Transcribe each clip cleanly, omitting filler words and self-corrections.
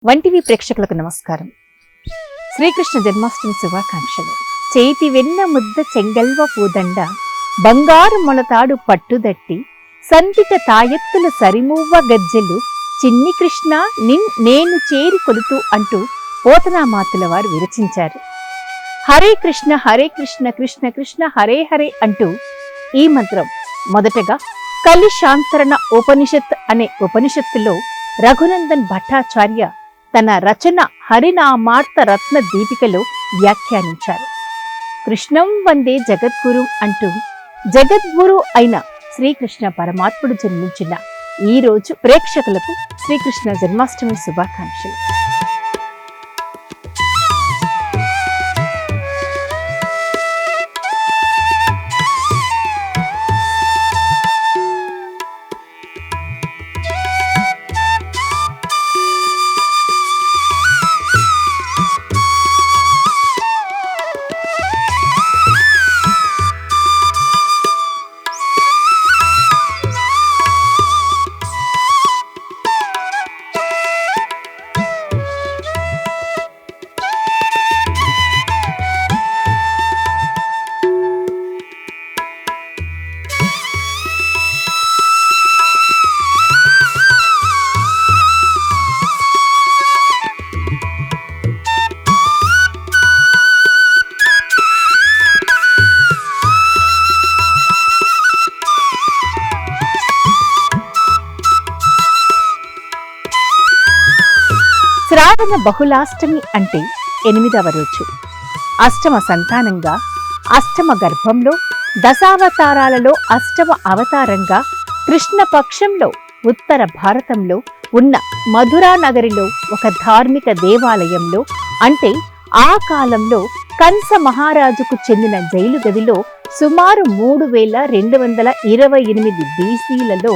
వంటివి ప్రేక్షకులకు నమస్కారం. శ్రీకృష్ణ జన్మాష్టమి శుభాకాంక్షలు. చేతి వెన్న ముద్ద చెంగల్వ పూదండ, బంగారు మొలతాడు పట్టుదట్టి, సంతిట తాయెత్తుల సరిమూవ్వ గజ్జెలు, చిన్ని కృష్ణ నేను చేరి కొలుతూ అంటూ పోతనామాతుల వారు విరచించారు. హరే కృష్ణ కృష్ణ కృష్ణ హరే హరే అంటూ ఈ మంత్రం మొదటగా కలిశాంతరణ ఉపనిషత్ అనే ఉపనిషత్తులో రఘునందన్ భట్టాచార్య తన రచన హరినామార్త రత్న దీపికలో వ్యాఖ్యానించారు. కృష్ణం వందే జగద్గురు అంటూ జగద్గురు అయిన శ్రీకృష్ణ పరమాత్ముడు జన్మించిన ఈ రోజు ప్రేక్షకులకు శ్రీకృష్ణ జన్మాష్టమి శుభాకాంక్షలు. శ్రావణ బహుళాష్టమి అంటే 8వ రోజు. అష్టమ సంతానంగా, అష్టమ గర్భంలో, దశావతారాలలో అష్టమ అవతారంగా కృష్ణ పక్షంలో ఉత్తర భారతంలో ఉన్న మధురా నగరిలో ఒక ధార్మిక దేవాలయంలో, అంటే ఆ కాలంలో కంస మహారాజుకు చెందిన జైలు గదిలో సుమారు 3228 బీసీలలో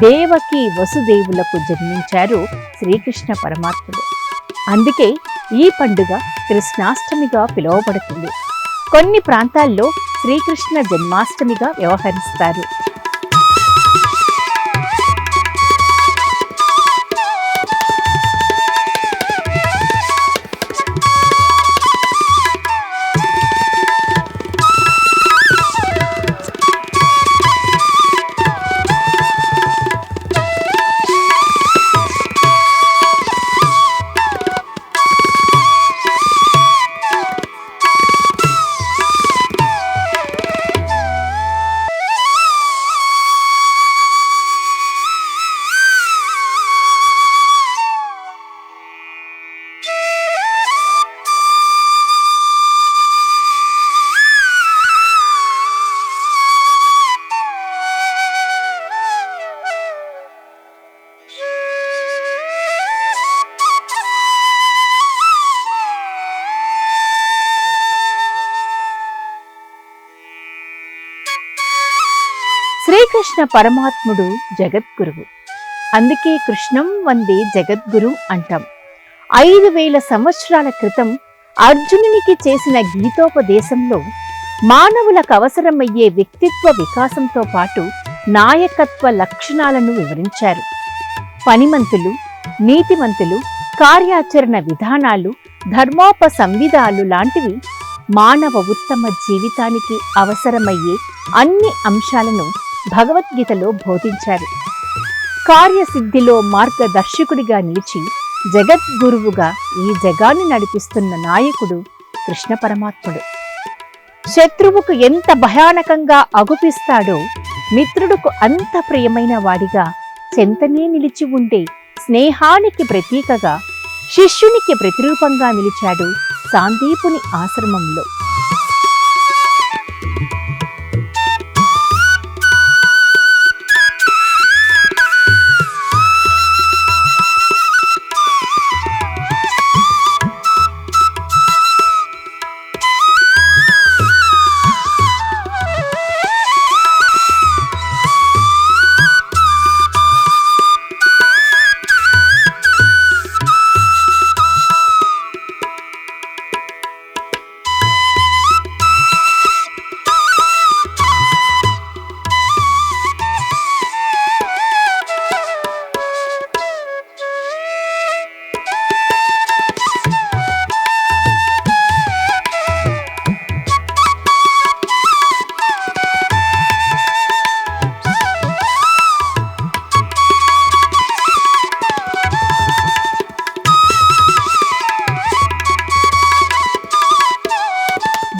దేవకి వసుదేవులకు జన్మించారు శ్రీకృష్ణ పరమాత్ముడు. అందుకే ఈ పండుగ కృష్ణాష్టమిగా పిలువబడుతుంది. కొన్ని ప్రాంతాల్లో శ్రీకృష్ణ జన్మాష్టమిగా వ్యవహరిస్తారు. శ్రీకృష్ణ పరమాత్ముడు జగద్గురువు. అందుకే కృష్ణం వందే జగద్గురు అంటాం. 5000 సంవత్సరాల క్రితం అర్జునునికి చేసిన గీతోపదేశంలో మానవులకు అవసరమయ్యే వ్యక్తిత్వ వికాసంతో పాటు నాయకత్వ లక్షణాలను వివరించారు. పనిమంతులు, నీతిమంతులు, కార్యాచరణ విధానాలు, ధర్మోపసంవిధాలు లాంటివి మానవ ఉత్తమ జీవితానికి అవసరమయ్యే అన్ని అంశాలను భగవద్గీతలో బోధించారు. కార్యసిద్ధిలో మార్గదర్శకుడిగా నిలిచి జగద్గురువుగా ఈ జగాన్ని నడిపిస్తున్న నాయకుడు కృష్ణ పరమాత్ముడు. శత్రువుకు ఎంత భయానకంగా అగుపిస్తాడో మిత్రుడుకు అంత ప్రియమైన వాడిగా చెంతనే నిలిచి ఉండే స్నేహానికి ప్రతీకగా, శిష్యునికి ప్రతిరూపంగా నిలిచాడు సాందీపుని ఆశ్రమంలో.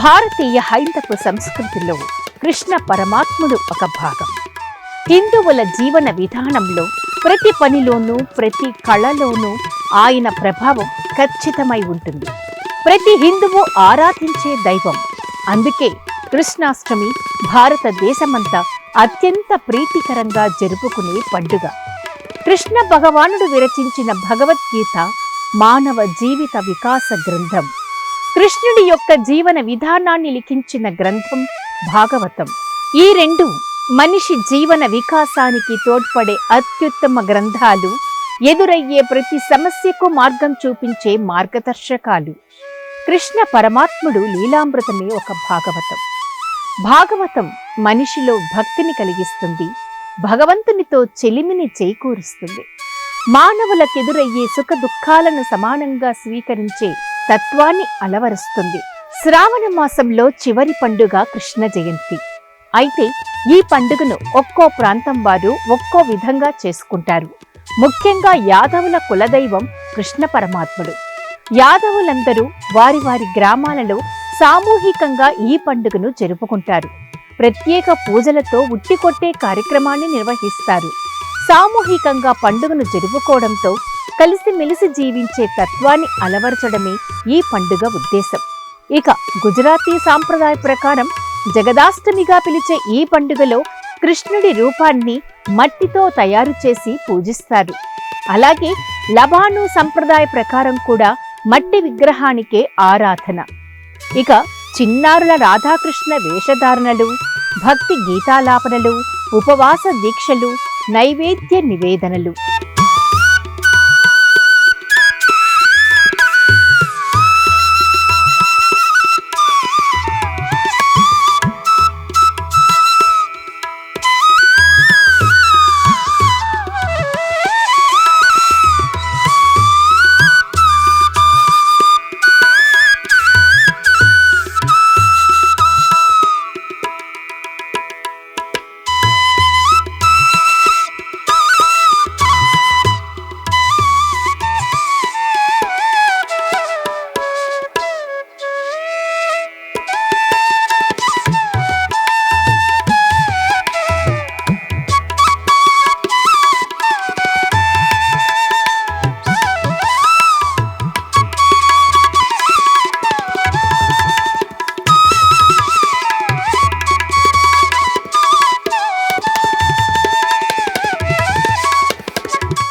భారతీయ హైందవ సంస్కృతిలో కృష్ణ పరమాత్ముడు ఒక భాగం. హిందువుల జీవన విధానంలో ప్రతి పనిలోనూ ప్రతి కళలోనూ ఆయన ప్రభావం ఖచ్చితమై ఉంటుంది. ప్రతి హిందువు ఆరాధించే దైవం. అందుకే కృష్ణాష్టమి భారతదేశమంతా అత్యంత ప్రీతికరంగా జరుపుకునే పండుగ. కృష్ణ భగవానుడు విరచించిన భగవద్గీత మానవ జీవిత వికాస గ్రంథం. కృష్ణుడి యొక్క జీవన విధానాన్ని లిఖించిన గ్రంథం భాగవతం. ఈ రెండు మనిషి జీవన వికాసానికి తోడ్పడే అత్యుత్తమ గ్రంథాలు. ఎదురయ్యే ప్రతి సమస్యకు మార్గం చూపించే మార్గదర్శకాలు. కృష్ణ పరమాత్ముడు లీలామృతమే ఒక భాగవతం. భాగవతం మనిషిలో భక్తిని కలిగిస్తుంది, భగవంతునితో చెలిమిని చేకూరుస్తుంది. మానవులకెదురయ్యే సుఖ దుఃఖాలను సమానంగా స్వీకరించే తత్వాన్ని అలవరుస్తుంది. శ్రావణ మాసంలో చివరి పండుగ కృష్ణ జయంతి. అయితే ఈ పండుగను ఒక్కో ప్రాంతం వారు ఒక్కో విధంగా చేసుకుంటారు. ముఖ్యంగా యాదవుల కులదైవం కృష్ణ పరమాత్ముడు. యాదవులందరూ వారి వారి గ్రామాలలో సామూహికంగా ఈ పండుగను జరుపుకుంటారు. ప్రత్యేక పూజలతో ఉట్టికొట్టే కార్యక్రమాన్ని నిర్వహిస్తారు. సామూహికంగా పండుగను జరుపుకోవడంతో కలిసిమెలిసి జీవించే తత్వాన్ని అలవరచడమే ఈ పండుగ ఉద్దేశం. ఇక గుజరాతీ సాంప్రదాయ ప్రకారం జగదాష్టమిగా పిలిచే ఈ పండుగలో కృష్ణుడి రూపాన్ని మట్టితో తయారు చేసి పూజిస్తారు. అలాగే లబాను సంప్రదాయ ప్రకారం కూడా మట్టి విగ్రహానికే ఆరాధన. ఇక చిన్నారుల రాధాకృష్ణ వేషధారణలు, భక్తి గీతాలాపనలు, ఉపవాస దీక్షలు, నైవేద్య నివేదనలు.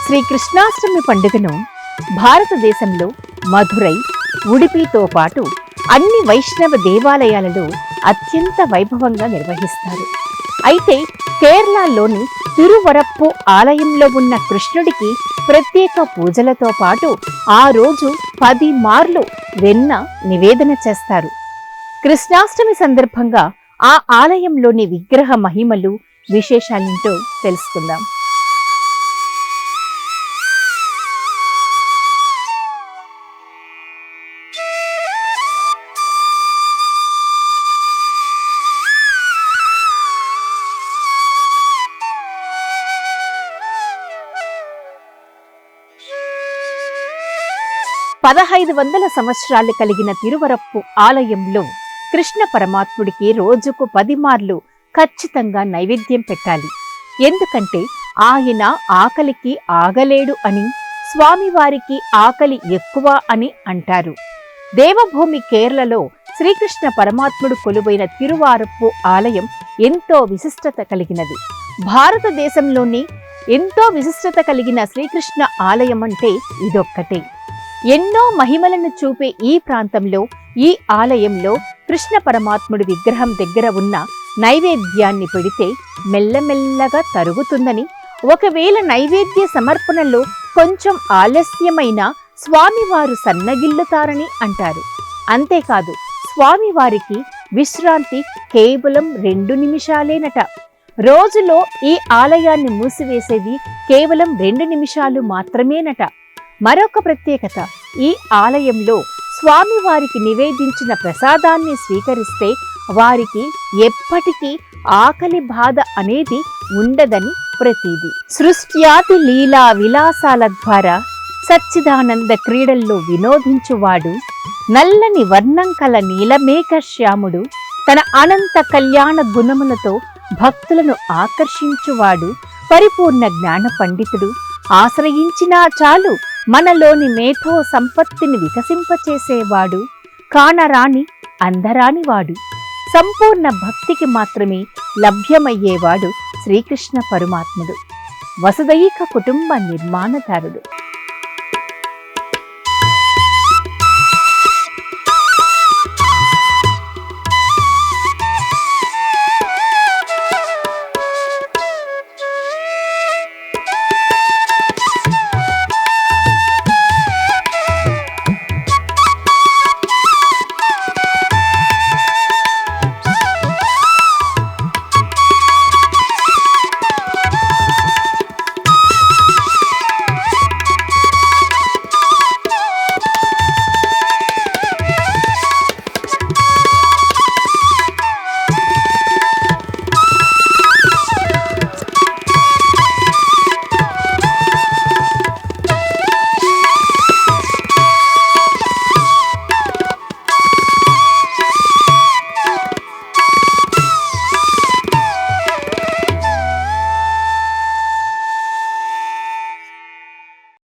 శ్రీకృష్ణాష్టమి పండుగను భారతదేశంలో మధురై, ఉడిపితో పాటు అన్ని వైష్ణవ దేవాలయాలలో అత్యంత వైభవంగా నిర్వహిస్తారు. అయితే కేరళలోని తిరువరప్పు ఆలయంలో ఉన్న కృష్ణుడికి ప్రత్యేక పూజలతో పాటు ఆ రోజు 10 మార్లు వెన్న నివేదన చేస్తారు. కృష్ణాష్టమి సందర్భంగా ఆ ఆలయంలోని విగ్రహ మహిమలు, విశేషాలేంటో తెలుసుకుందాం. ,1500 సంవత్సరాలు కలిగిన తిరువరప్పు ఆలయంలో కృష్ణ పరమాత్ముడికి రోజుకు 10 మార్లు ఖచ్చితంగా నైవేద్యం పెట్టాలి. ఎందుకంటే ఆయన ఆకలికి ఆగలేడు అని, స్వామివారికి ఆకలి ఎక్కువ అని అంటారు. దేవభూమి కేరళలో శ్రీకృష్ణ పరమాత్ముడు కొలువైన తిరువారప్పు ఆలయం ఎంతో విశిష్టత కలిగినది. భారతదేశంలోని ఎంతో విశిష్టత కలిగిన శ్రీకృష్ణ ఆలయం అంటే ఇదొక్కటే. ఎన్నో మహిమలను చూపే ఈ ప్రాంతంలో, ఈ ఆలయంలో కృష్ణ పరమాత్ముడి విగ్రహం దగ్గర ఉన్న నైవేద్యాన్ని పెడితే మెల్లమెల్లగా తరుగుతుందని, ఒకవేళ నైవేద్య సమర్పణలో కొంచెం ఆలస్యమైన స్వామివారు సన్నగిల్లుతారని అంటారు. అంతేకాదు, స్వామివారికి విశ్రాంతి కేవలం 2 నిమిషాలేనట. రోజులో ఈ ఆలయాన్ని మూసివేసేది కేవలం 2 నిమిషాలు మాత్రమేనట. మరొక ప్రత్యేకత, ఈ ఆలయంలో స్వామివారికి నివేదించిన ప్రసాదాన్ని స్వీకరిస్తే వారికి ఎప్పటికీ ఆకలి బాధ అనేది ఉండదని ప్రతీది. సృష్ట్యాది లీలా విలాసాల ద్వారా సచ్చిదానంద క్రీడల్లో వినోదించువాడు, నల్లని వర్ణం కల నీలమేఘ శ్యాముడు, తన అనంత కళ్యాణ గుణములతో భక్తులను ఆకర్షించువాడు, పరిపూర్ణ జ్ఞాన పండితుడు, ఆశ్రయించినా చాలు మనలోని మేధో సంపత్తిని వికసింపచేసేవాడు, కానరాని అందరానివాడు, సంపూర్ణ భక్తికి మాత్రమే లభ్యమయ్యేవాడు శ్రీకృష్ణ పరమాత్ముడు, వసుదైక కుటుంబ నిర్మాణకారుడు.